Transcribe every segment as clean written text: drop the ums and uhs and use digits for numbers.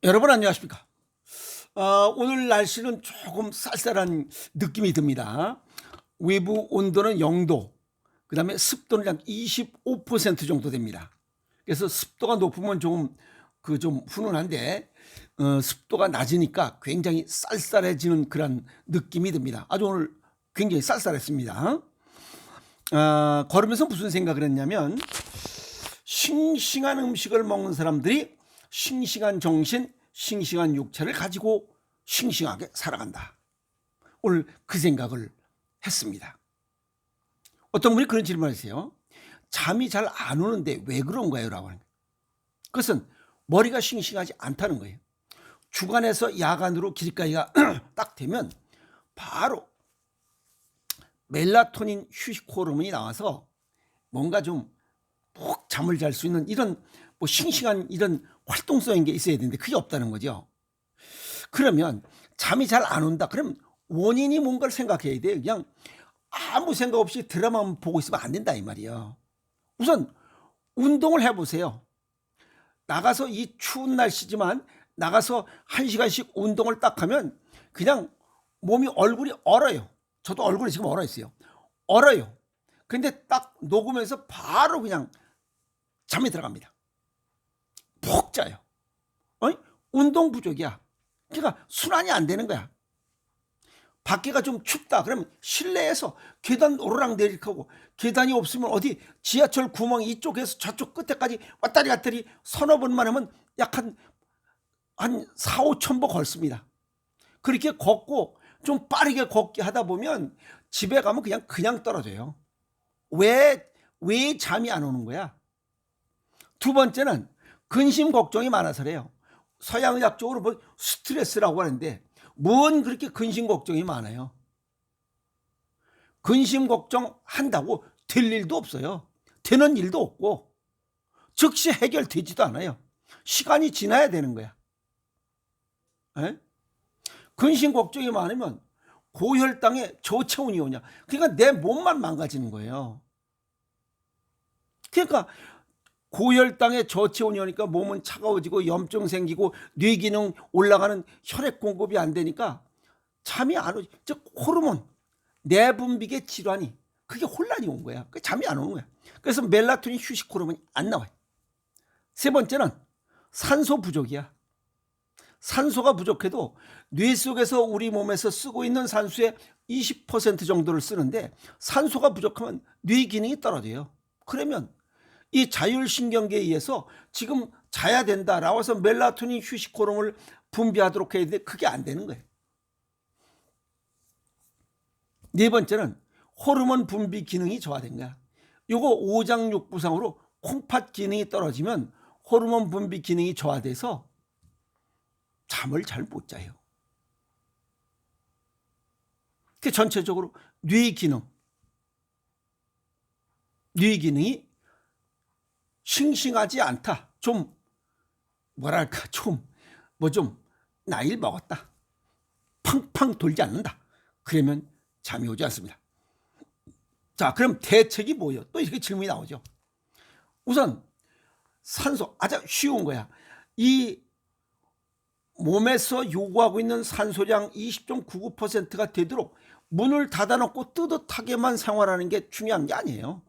여러분 안녕하십니까? 오늘 날씨는 조금 쌀쌀한 느낌이 듭니다. 외부 온도는 0도, 그다음에 습도는 약 25% 정도 됩니다. 그래서 습도가 높으면 좀 훈훈한데 습도가 낮으니까 굉장히 쌀쌀해지는 그런 느낌이 듭니다. 아주 오늘 굉장히 쌀쌀했습니다. 걸으면서 무슨 생각을 했냐면 싱싱한 음식을 먹는 사람들이 싱싱한 정신, 싱싱한 육체를 가지고 싱싱하게 살아간다. 오늘 그 생각을 했습니다. 어떤 분이 그런 질문을 하세요. 잠이 잘 안 오는데 왜 그런 거예요? 라고 하는 거예요. 그것은 머리가 싱싱하지 않다는 거예요. 주간에서 야간으로 길가기가 딱 되면 바로 멜라토닌 휴식 호르몬이 나와서 뭔가 좀 푹 잠을 잘 수 있는 이런 싱싱한 이런 활동성인 게 있어야 되는데 그게 없다는 거죠. 그러면 잠이 잘 안 온다. 그럼 원인이 뭔가를 생각해야 돼요. 그냥 아무 생각 없이 드라마만 보고 있으면 안 된다 이 말이에요. 우선 운동을 해보세요. 나가서 이 추운 날씨지만 나가서 1시간씩 운동을 딱 하면 그냥 몸이 얼굴이 얼어요. 저도 얼굴이 지금 얼어 있어요. 얼어요. 근데 딱 녹으면서 바로 그냥 잠이 들어갑니다. 푹 자요. 어이? 운동 부족이야. 그러니까 순환이 안 되는 거야. 밖에가 좀 춥다 그러면 실내에서 계단 오르락내리락하고, 계단이 없으면 어디 지하철 구멍 이쪽에서 저쪽 끝에까지 왔다리 갔다리 서너 번만 하면 약 한 4, 5천 보 걷습니다. 그렇게 걷고 좀 빠르게 걷게 하다 보면 집에 가면 그냥 떨어져요. 왜 잠이 안 오는 거야? 두 번째는 근심 걱정이 많아서래요. 서양의학적으로 스트레스라고 하는데 뭔 그렇게 근심 걱정이 많아요? 근심 걱정한다고 될 일도 없어요. 되는 일도 없고 즉시 해결되지도 않아요. 시간이 지나야 되는 거야. 에? 근심 걱정이 많으면 고혈당에 저체온이 오냐. 그러니까 내 몸만 망가지는 거예요. 그러니까 고혈당에 저체온이 오니까 몸은 차가워지고 염증 생기고 뇌기능 올라가는 혈액 공급이 안 되니까 잠이 안 오지. 즉 호르몬 내분비계 질환이 그게 혼란이 온 거야. 잠이 안 오는 거야. 그래서 멜라토닌 휴식 호르몬이 안 나와요. 세 번째는 산소 부족이야. 산소가 부족해도 뇌 속에서 우리 몸에서 쓰고 있는 산소의 20% 정도를 쓰는데 산소가 부족하면 뇌 기능이 떨어져요. 그러면 이 자율신경계에 의해서 지금 자야 된다라고 해서 멜라토닌 휴식 호르몬을 분비하도록 해야 되는데 그게 안 되는 거예요. 네 번째는 호르몬 분비 기능이 저하된 거야. 요거 오장육부상으로 콩팥 기능이 떨어지면 호르몬 분비 기능이 저하돼서 잠을 잘 못 자요. 그 전체적으로 뇌 기능이 싱싱하지 않다. 좀 뭐랄까 좀 나이를 먹었다. 팡팡 돌지 않는다. 그러면 잠이 오지 않습니다. 자, 그럼 대책이 뭐예요? 또 이렇게 질문이 나오죠. 우선 산소 아주 쉬운 거야. 이 몸에서 요구하고 있는 산소량 20.99%가 되도록 문을 닫아놓고 뜨뜻하게만 생활하는 게 중요한 게 아니에요.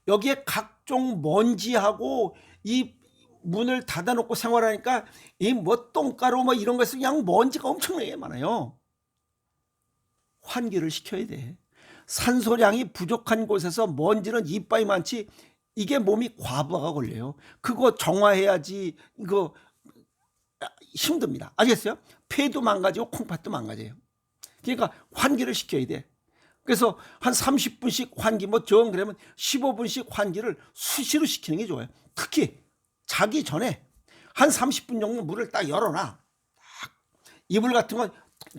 여기에 각종 먼지하고 이 문을 닫아놓고 생활하니까 이 똥가루 이런 것에서 그냥 먼지가 엄청나게 많아요. 환기를 시켜야 돼. 산소량이 부족한 곳에서 먼지는 이빠이 많지 이게 몸이 과부하가 걸려요. 그거 정화해야지 이거 힘듭니다. 아시겠어요? 폐도 망가지고 콩팥도 망가져요. 그러니까 환기를 시켜야 돼. 그래서 한 30분씩 환기 정 그러면 15분씩 환기를 수시로 시키는 게 좋아요. 특히 자기 전에 한 30분 정도 물을 딱 열어놔. 딱 이불 같은 건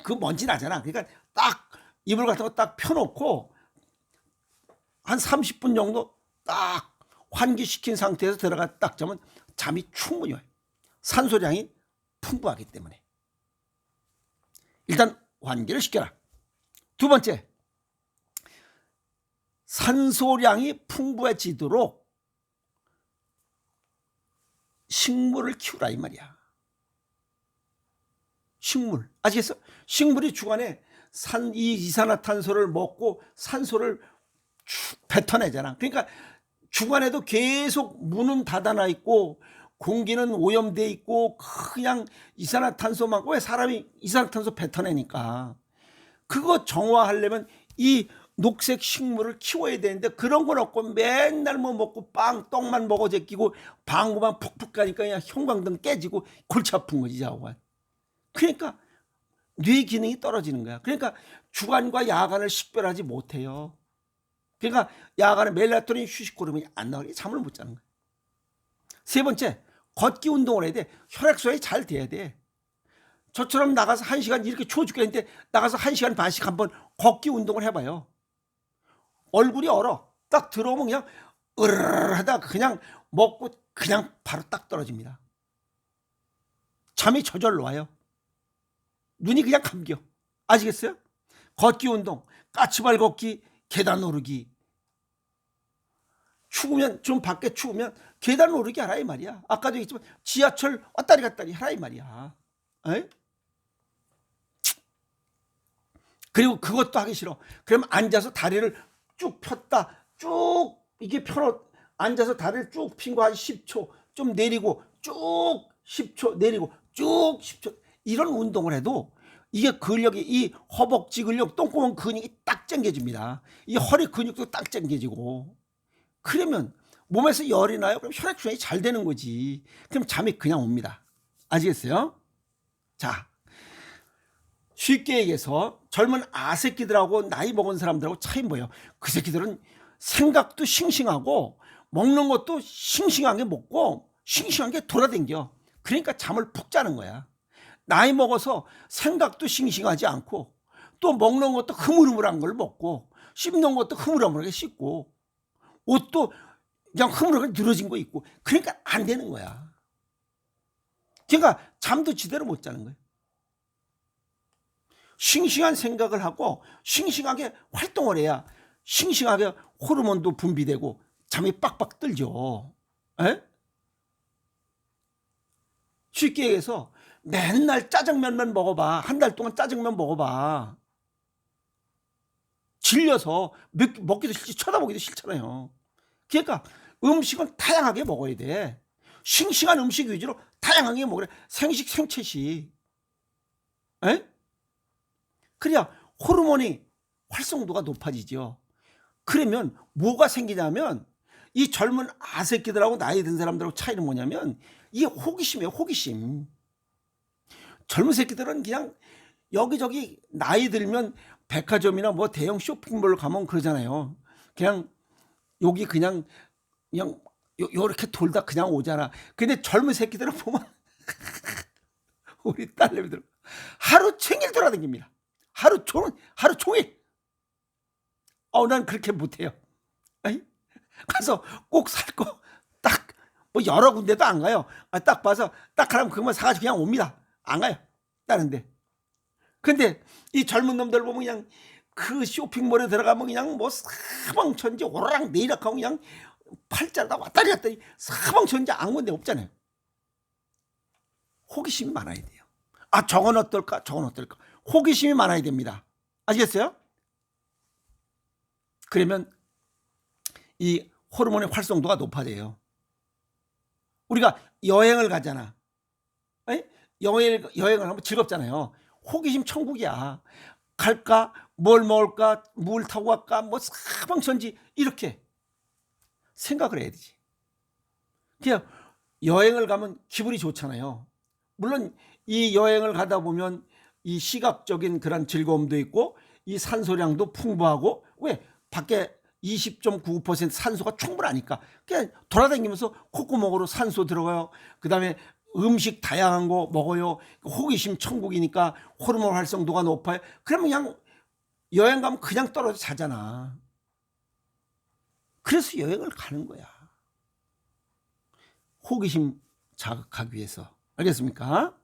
그 먼지 나잖아. 그러니까 딱 이불 같은 거 딱 펴놓고 한 30분 정도 딱 환기시킨 상태에서 들어가 딱 자면 잠이 충분히 와요. 산소량이 풍부하기 때문에. 일단 환기를 시켜라. 두 번째, 산소량이 풍부해지도록 식물을 키우라 이 말이야. 식물. 아시겠어? 식물이 주간에 이 이산화탄소를 먹고 산소를 뱉어내잖아. 그러니까 주간에도 계속 문은 닫아놔 있고 공기는 오염돼 있고 그냥 이산화탄소만, 왜 사람이 이산화탄소 뱉어내니까. 그거 정화하려면 이 녹색 식물을 키워야 되는데 그런 건 없고 맨날 뭐 먹고 떡만 먹어 제끼고 방구만 푹푹 가니까 그냥 형광등 깨지고 골치 아픈 거지 자고가. 그러니까 뇌 기능이 떨어지는 거야. 그러니까 주간과 야간을 식별하지 못해요. 그러니까 야간에 멜라토닌 휴식 호르몬이 안 나오니 잠을 못 자는 거야. 세 번째, 걷기 운동을 해야 돼. 혈액순환이 잘 돼야 돼. 저처럼 나가서 1시간 이렇게 추워 죽겠는데 나가서 1시간 반씩 한번 걷기 운동을 해봐요. 얼굴이 얼어. 딱 들어오면 그냥 으르르 하다가 그냥 먹고 그냥 바로 딱 떨어집니다. 잠이 저절로 와요. 눈이 그냥 감겨. 아시겠어요? 걷기 운동, 까치발 걷기, 계단 오르기. 추우면, 좀 밖에 추우면 계단 오르기 하라 이 말이야. 아까도 얘기했지만 지하철 왔다리 갔다리 하라 이 말이야. 에? 그리고 그것도 하기 싫어. 그러면 앉아서 다리를 쭉 폈다 쭉 이게 앉아서 다리를 쭉 핀 거 한 10초 좀 내리고 쭉 10초 내리고 쭉 10초 이런 운동을 해도 이게 근력이, 이 허벅지 근력, 똥구멍 근육이 딱 당겨집니다. 이 허리 근육도 딱 당겨지고. 그러면 몸에서 열이 나요. 그럼 혈액순환이 잘 되는 거지. 그럼 잠이 그냥 옵니다. 아시겠어요? 자, 쉽게 얘기해서 젊은 아새끼들하고 나이 먹은 사람들하고 차이 뭐예요? 그 새끼들은 생각도 싱싱하고 먹는 것도 싱싱하게 먹고 싱싱하게 돌아댕겨. 그러니까 잠을 푹 자는 거야. 나이 먹어서 생각도 싱싱하지 않고 또 먹는 것도 흐물흐물한 걸 먹고 씹는 것도 흐물흐물하게 씹고 옷도 그냥 흐물하게 늘어진 거 입고 그러니까 안 되는 거야. 그러니까 잠도 제대로 못 자는 거예요. 싱싱한 생각을 하고 싱싱하게 활동을 해야 싱싱하게 호르몬도 분비되고 잠이 빡빡 들죠. 에? 쉽게 얘기해서 맨날 짜장면만 먹어봐. 한 달 동안 짜장면 먹어봐. 질려서 먹기도 싫지 쳐다보기도 싫잖아요. 그러니까 음식은 다양하게 먹어야 돼. 싱싱한 음식 위주로 다양하게 먹으래. 생식 생채식. 에? 그래야 호르몬이 활성도가 높아지죠. 그러면 뭐가 생기냐면 이 젊은 아새끼들하고 나이 든 사람들하고 차이는 뭐냐면 이게 호기심이에요. 호기심. 젊은 새끼들은 그냥 여기저기 나이 들면 백화점이나 뭐 대형 쇼핑몰 가면 그러잖아요. 그냥 여기 그냥 요렇게 돌다 그냥 오잖아. 근데 젊은 새끼들은 보면 우리 딸내미들 하루 종일 돌아다닙니다. 하루 종일. 난 그렇게 못해요. 에이? 가서 꼭 살 거 딱 뭐 여러 군데도 안 가요. 딱 봐서 딱 하라면 그것만 사가지고 그냥 옵니다. 안 가요. 다른데. 근데 이 젊은 놈들 보면 그냥 그 쇼핑몰에 들어가면 그냥 뭐 사방천지 오르락 내리락 하고 그냥 팔자다 왔다리 갔다리 사방천지 아무 데 없잖아요. 호기심이 많아야 돼요. 저건 어떨까? 저건 어떨까? 호기심이 많아야 됩니다. 아시겠어요? 그러면 이 호르몬의 활성도가 높아져요. 우리가 여행을 가잖아. 여행을 하면 즐겁잖아요. 호기심 천국이야. 갈까? 뭘 먹을까? 뭘 타고 갈까? 뭐 사방천지 이렇게 생각을 해야 되지. 그냥 여행을 가면 기분이 좋잖아요. 물론 이 여행을 가다 보면 이 시각적인 그런 즐거움도 있고 이 산소량도 풍부하고, 왜? 밖에 20.99% 산소가 충분하니까 그냥 돌아다니면서 콧구멍으로 산소 들어가요. 그 다음에 음식 다양한 거 먹어요. 호기심 천국이니까 호르몬 활성도가 높아요. 그러면 그냥 여행 가면 그냥 떨어져 자잖아. 그래서 여행을 가는 거야. 호기심 자극하기 위해서. 알겠습니까?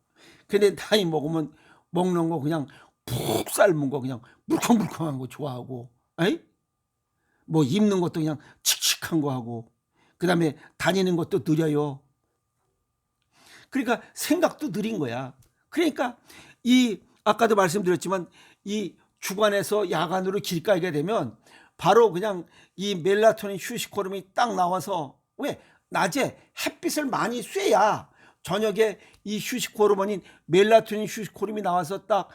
근데 나이 먹으면 먹는 거 그냥 푹 삶은 거 그냥 물컹물컹한 거 좋아하고, 에이? 뭐 입는 것도 그냥 칙칙한 거 하고, 그 다음에 다니는 것도 느려요. 그러니까 생각도 느린 거야. 그러니까 이 아까도 말씀드렸지만 이 주간에서 야간으로 길가게 되면 바로 그냥 이 멜라토닌 휴식 호르몬이 딱 나와서, 왜? 낮에 햇빛을 많이 쐬야 저녁에 이 휴식 호르몬인 멜라토닌 휴식 호르몬이 나와서 딱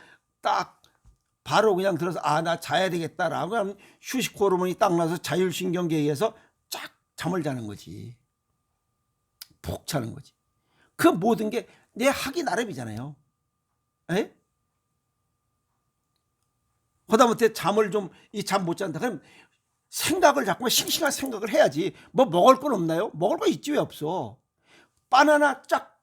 바로 그냥 들어서 나 자야 되겠다라고 하면 휴식 호르몬이 딱 나서 자율신경계에 의해서 쫙 잠을 자는 거지. 푹 자는 거지. 그 모든 게 내 하기 나름이잖아요. 에? 하다못해 잠을 좀 이 잠 못 잔다 그럼 생각을 자꾸만 싱싱한 생각을 해야지. 뭐 먹을 건 없나요? 먹을 거 있지 왜 없어. 바나나 쫙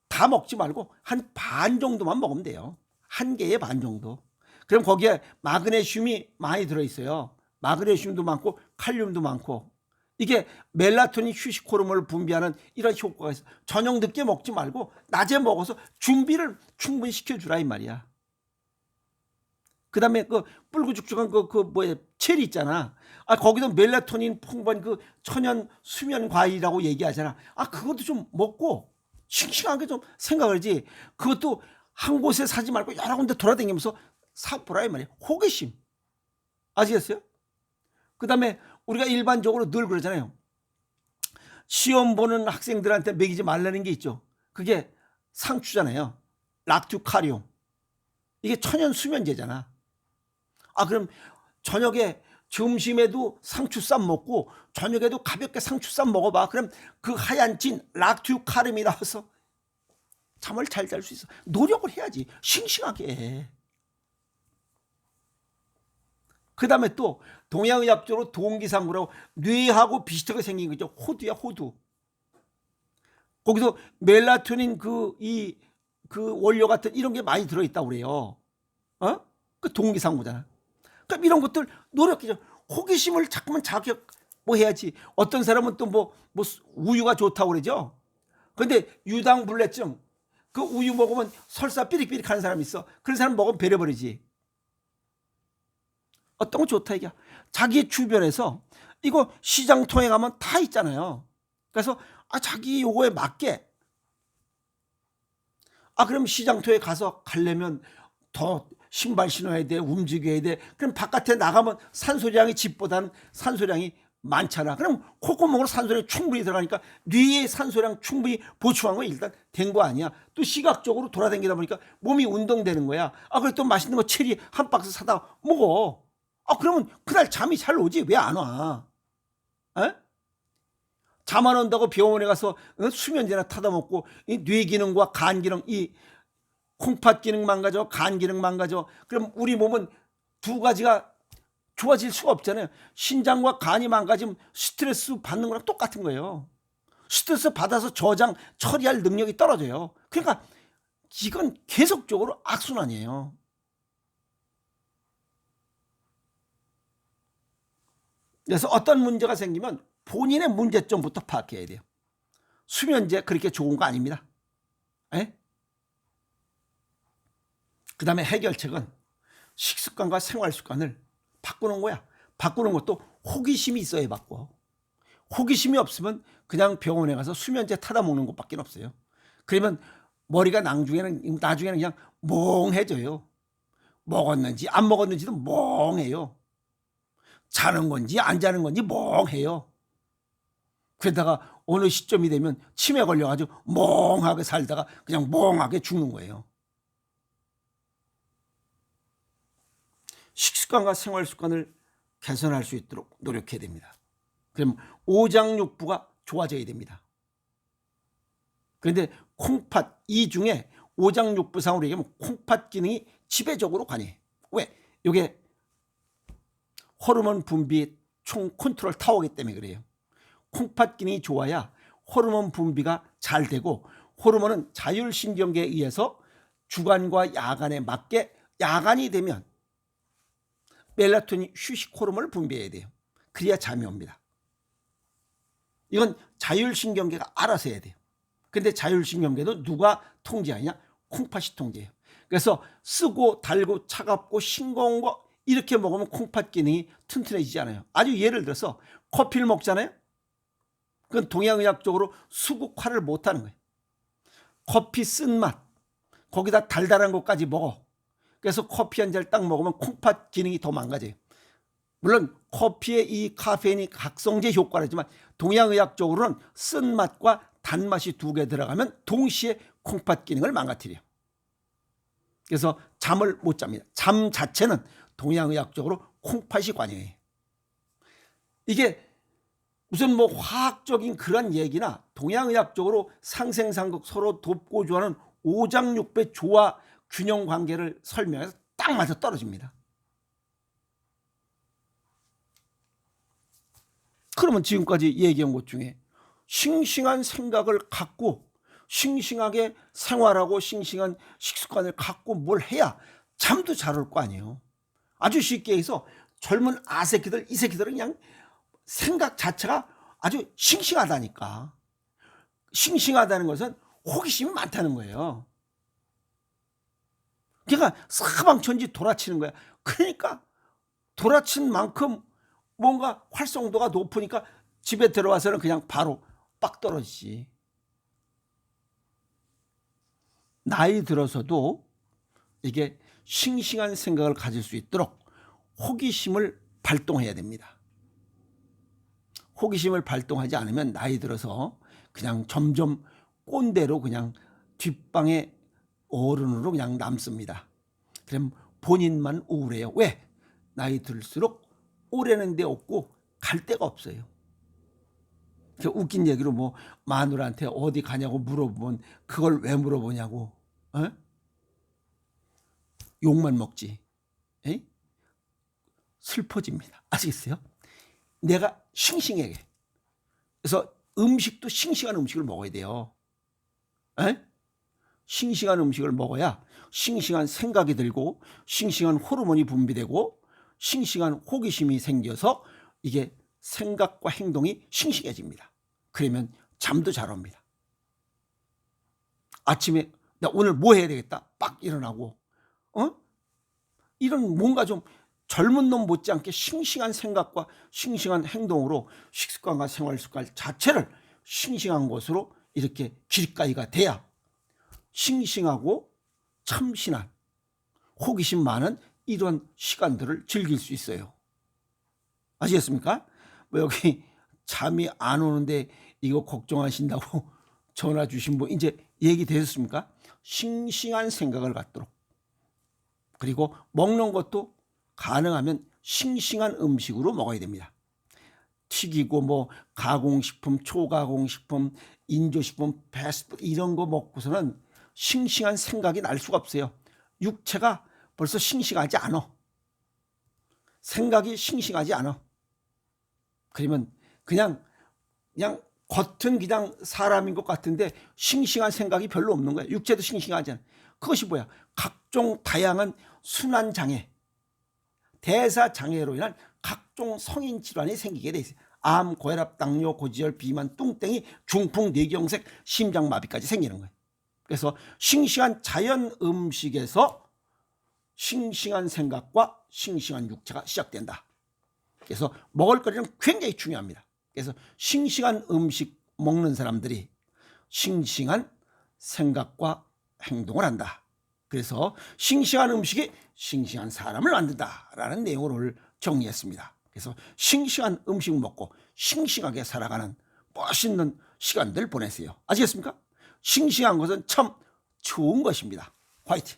다 먹지 말고 한 반 정도만 먹으면 돼요. 한 개의 반 정도. 그럼 거기에 마그네슘이 많이 들어있어요. 마그네슘도 많고 칼륨도 많고. 이게 멜라토닌 휴식 호르몬을 분비하는 이런 효과가 있어. 저녁 늦게 먹지 말고 낮에 먹어서 준비를 충분히 시켜주라 이 말이야. 그 다음에 그 뿔구죽죽한 체리 있잖아. 거기도 멜라토닌 풍부한 그 천연 수면 과일이라고 얘기하잖아. 그것도 좀 먹고 싱싱하게 좀 생각을 하지. 그것도 한 곳에 사지 말고 여러 군데 돌아다니면서 사보라 이 말이야. 호기심. 아시겠어요? 그 다음에 우리가 일반적으로 늘 그러잖아요. 시험 보는 학생들한테 먹이지 말라는 게 있죠. 그게 상추잖아요. 락투카리움. 이게 천연 수면제잖아. 그럼 저녁에 점심에도 상추 쌈 먹고 저녁에도 가볍게 상추 쌈 먹어봐. 그럼 그 하얀 진 락투카림이 나와서 잠을 잘 잘 수 있어. 노력을 해야지. 싱싱하게 해. 그 다음에 또 동양의학적으로 동기상구라고 뇌하고 비슷하게 생긴 거죠. 호두야 호두. 거기서 멜라토닌 그 원료 같은 이런 게 많이 들어있다고 그래요. 그 동기상구잖아. 그럼 이런 것들 노력해줘. 호기심을 자꾸만 자극 해야지. 어떤 사람은 또 뭐 우유가 좋다고 그러죠. 근데 유당불내증 그 우유 먹으면 설사 삐릭삐릭 하는 사람이 있어. 그런 사람 먹으면 배려버리지. 어떤 거 좋다 이게. 자기 주변에서 이거 시장통에 가면 다 있잖아요. 그래서 자기 요거에 맞게 그럼 시장통에 가서 가려면 더 신발 신어야 돼. 움직여야 돼. 그럼 바깥에 나가면 산소량이 집보다는 산소량이 많잖아. 그럼 콧구멍으로 산소량이 충분히 들어가니까 뇌에 산소량 충분히 보충한 건 일단 된 거 아니야. 또 시각적으로 돌아다니다 보니까 몸이 운동되는 거야. 그래 또 맛있는 거 체리 한 박스 사다 먹어. 그러면 그날 잠이 잘 오지. 왜 안 와? 잠 안 온다고 병원에 가서 수면제나 타다 먹고 이 뇌 기능과 간 기능 이 콩팥 기능 망가져, 간 기능 망가져. 그럼 우리 몸은 두 가지가 좋아질 수가 없잖아요. 신장과 간이 망가지면 스트레스 받는 거랑 똑같은 거예요. 스트레스 받아서 저장, 처리할 능력이 떨어져요. 그러니까 이건 계속적으로 악순환이에요. 그래서 어떤 문제가 생기면 본인의 문제점부터 파악해야 돼요. 수면제 그렇게 좋은 거 아닙니다. 그 다음에 해결책은 식습관과 생활습관을 바꾸는 거야. 바꾸는 것도 호기심이 있어야 바꿔. 호기심이 없으면 그냥 병원에 가서 수면제 타다 먹는 것밖에 없어요. 그러면 머리가 나중에는 그냥 멍해져요. 먹었는지 안 먹었는지도 멍해요. 자는 건지 안 자는 건지 멍해요. 그러다가 어느 시점이 되면 치매 걸려가지고 멍하게 살다가 그냥 멍하게 죽는 거예요. 식습관과 생활습관을 개선할 수 있도록 노력해야 됩니다. 그럼 오장육부가 좋아져야 됩니다. 그런데 콩팥 이 중에 오장육부상으로 얘기하면 콩팥 기능이 지배적으로 관여해. 왜? 이게 호르몬 분비 총 컨트롤 타워이기 때문에 그래요. 콩팥 기능이 좋아야 호르몬 분비가 잘 되고 호르몬은 자율신경계에 의해서 주간과 야간에 맞게 야간이 되면 멜라토닌 휴식 호르몬을 분비해야 돼요. 그래야 잠이 옵니다. 이건 자율신경계가 알아서 해야 돼요. 근데 자율신경계도 누가 통제하냐? 콩팥이 통제해요. 그래서 쓰고 달고 차갑고 싱거운 거 이렇게 먹으면 콩팥 기능이 튼튼해지지 않아요. 아주 예를 들어서 커피를 먹잖아요. 그건 동양의학적으로 수국화를 못하는 거예요. 커피 쓴맛 거기다 달달한 것까지 먹어. 그래서 커피 한 잔 딱 먹으면 콩팥 기능이 더 망가져요. 물론 커피의 이 카페인이 각성제 효과라지만 동양의학적으로는 쓴맛과 단맛이 두 개 들어가면 동시에 콩팥 기능을 망가뜨려요. 그래서 잠을 못 잡니다. 잠 자체는 동양의학적으로 콩팥이 관여해요. 이게 무슨 뭐 화학적인 그런 얘기나 동양의학적으로 상생상극 서로 돕고 조하는 오장육배 조화 균형 관계를 설명해서 딱 맞아 떨어집니다. 그러면 지금까지 얘기한 것 중에 싱싱한 생각을 갖고 싱싱하게 생활하고 싱싱한 식습관을 갖고 뭘 해야 잠도 잘 올 거 아니에요. 아주 쉽게 해서 젊은 아새끼들 이 새끼들은 그냥 생각 자체가 아주 싱싱하다니까. 싱싱하다는 것은 호기심이 많다는 거예요. 걔가 사방천지 돌아치는 거야. 그러니까 돌아친 만큼 뭔가 활성도가 높으니까 집에 들어와서는 그냥 바로 빡 떨어지지. 나이 들어서도 이게 싱싱한 생각을 가질 수 있도록 호기심을 발동해야 됩니다. 호기심을 발동하지 않으면 나이 들어서 그냥 점점 꼰대로 그냥 뒷방의 어른으로 그냥 남습니다. 그럼 본인만 우울해요. 왜? 나이 들수록 오래는 데 없고 갈 데가 없어요. 웃긴 얘기로 뭐 마누라한테 어디 가냐고 물어보면 그걸 왜 물어보냐고. 어? 욕만 먹지. 에? 슬퍼집니다. 아시겠어요? 내가 싱싱하게. 그래서 음식도 싱싱한 음식을 먹어야 돼요. 에? 싱싱한 음식을 먹어야 싱싱한 생각이 들고 싱싱한 호르몬이 분비되고 싱싱한 호기심이 생겨서 이게 생각과 행동이 싱싱해집니다. 그러면 잠도 잘 옵니다. 아침에 나 오늘 뭐 해야 되겠다 빡 일어나고 이런 뭔가 좀 젊은 놈 못지않게 싱싱한 생각과 싱싱한 행동으로 식습관과 생활습관 자체를 싱싱한 것으로 이렇게 길가이가 돼야 싱싱하고 참신한 호기심 많은 이런 시간들을 즐길 수 있어요. 아시겠습니까? 뭐 여기 잠이 안 오는데 이거 걱정하신다고 전화 주신 분 이제 얘기 되셨습니까? 싱싱한 생각을 갖도록. 그리고 먹는 것도 가능하면 싱싱한 음식으로 먹어야 됩니다. 튀기고 뭐 가공식품, 초가공식품, 인조식품, 패스트푸드 이런 거 먹고서는 싱싱한 생각이 날 수가 없어요. 육체가 벌써 싱싱하지 않아. 생각이 싱싱하지 않아. 그러면 그냥 겉은 그냥 사람인 것 같은데 싱싱한 생각이 별로 없는 거야. 육체도 싱싱하지 않아. 그것이 뭐야? 각종 다양한 순환장애, 대사장애로 인한 각종 성인 질환이 생기게 돼 있어요. 암, 고혈압, 당뇨, 고지혈, 비만, 뚱땡이, 중풍, 뇌경색, 심장마비까지 생기는 거예요. 그래서 싱싱한 자연 음식에서 싱싱한 생각과 싱싱한 육체가 시작된다. 그래서 먹을거리는 굉장히 중요합니다. 그래서 싱싱한 음식 먹는 사람들이 싱싱한 생각과 행동을 한다. 그래서 싱싱한 음식이 싱싱한 사람을 만든다라는 내용을 정리했습니다. 그래서 싱싱한 음식 먹고 싱싱하게 살아가는 멋있는 시간들 보내세요. 아시겠습니까? 싱싱한 것은 참 좋은 것입니다. 화이팅!